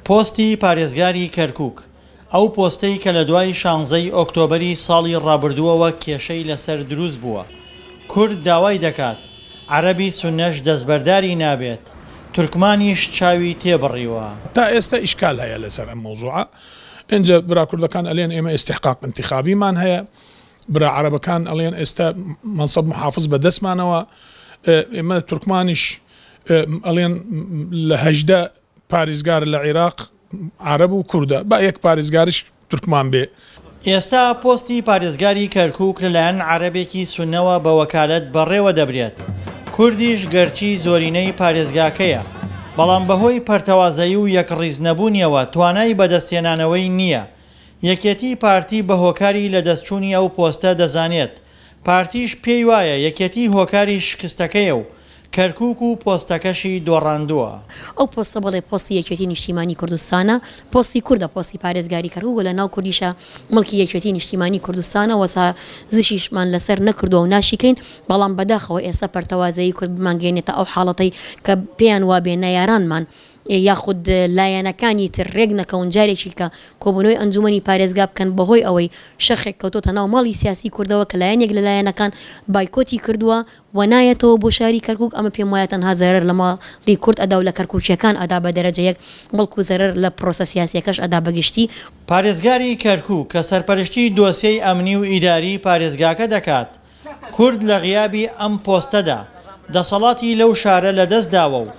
پۆستی پارێزگاری کەرکوک ئەو پۆستەی کە لە دوای 16 ئۆکتۆبری ساڵی ڕابردووەوە کێشەی لەسەر دروست بووە. کورد داوای دەکات عەرەبی سونەش دەستبەرداری نابێت، تورکمانیش چاوی تێبڕیوە. تا ئێستا ئیشکال هەیە لەسەر ئەم مەوزوعە. اینجا برا کوردەکان ئەڵێن ئێمە ئیستحقاق انتخابیمان هەیە، برا عەرەبەکان ئەڵێن ئێستا منسەب محافظ بەدەستمانەوە، ئێمە تورکمانیش ئەڵێن لە 18 پارێزگار لە عێراق عەرەب و کوردە، با یەک پارێزگاریش تورکمان بێ. ئێستا پۆستی پارێزگاری کەرکوک لەلایەن عەرەبێکی سونەوە بە وەکالەت بەڕێوە دەبرێت. کوردیش گەرچی زۆرینەی پارێزگاکەیە، بەڵام بەهۆی پەرتەوازایی و یەکڕیز نەبوونیەوە توانای بەدەستێنانەوەی نییە. یەکێتی پارتی بە هۆکاری لە دەستچوونی ئەو پۆستە دەزانێت، پارتیش پێی وایە یەکێتی هۆکاری شکستەکەیە و کەرکوک و پۆستەکەشی دۆڕاندووە. ئەو پۆستە بڵێ پۆستی یەکێتی نیشتیمانی کوردستانە، پۆستی کوردە، پۆستی پارێزگاری کەرکوک لە ناو کوردیشە مڵکی یەکێتی نیشتیمانی کوردستانە، وەسا زشیشمان لەسەر نەکردو و ناشیکەین، بەڵام بەداخەوە ئێستا پەرتەوازایی کورد بمانگەێنێتە ئەو حاڵەتەی کە پێیان وابێ نەیارانمان یاخود لایەنەکانی تر ڕێک نەکەون جارێکی کە کۆبوونەوەی ئەنجومەنی پارێزگا بکەن بەهۆی ئەوەی شەرخێک کەوتۆتە ناو ماڵی سیاسی کوردەوە کە لایەنێک لە لایەنەکان بایکۆتی کردووە و نایەتەوە بۆ شاری کەرکوک. ئەمە پێم وایە تەنها زەرەر لە ماڵی کورد ئەدا و لە کەرکووکیەکان ئەدا بە دەرەجەیەک، بەڵکو زەرەر لە پرۆسە سیاسیەکەش ئەدا بەگشتی. پارێزگاری کەرکوک کە سەرپەرشتی دۆسیەی ئەمنی و ئیداری پارێزگاکە دەکات، کورد لە غیابی ئەم پۆستەدا دەسەڵاتی لەو شارە لەدەست داوە و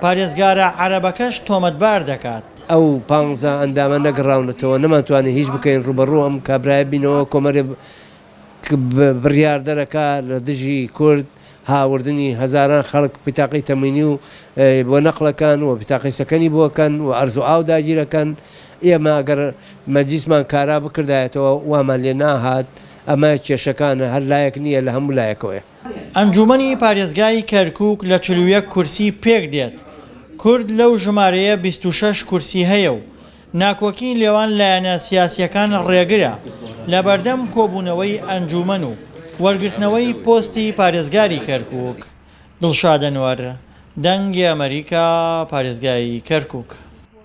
پارێزگارە عەرەبەکەش تۆمەتبار دەکات. ئەو 15 ئەندامە نەگەڕاونەتەوە، نەمانتوانێت هیچ بکەین ڕوبەڕوو ئەم کابرایە بینەوە کۆمەرێ بڕیار دەرەکە لە دژی کورد هاوردنی هەزاران خەڵک پیتاقی تەمەینی و بۆ نەقلەکان و پیتاقی سەکەنی بۆکەن و ئەرزوو ئاو داگیرەکەن. ئێمە ئەگەر مەجلیسمان کارا بکردایەتەوە وامان لێ ناهات، ئەمە کێشەکانە هەر لایەک نییە لە هەموو لایەکەوەیە. ئەنجومەنی پارێزگای کەرکوک لە 41 کورسی پێک دێت. کورد لەو ژمارەیە 26 کورسی هەیە و ناکۆکی لێوان لایەنە سیاسیەکان ڕێگرە لە بەردەم کۆبوونەوەی ئەنجومەن و وەرگرتنەوەی پۆستی پارێزگاری کەرکوک. دڵشاد ئەنوەر، دەنگی ئەمریکا، پارێزگای کەرکوک.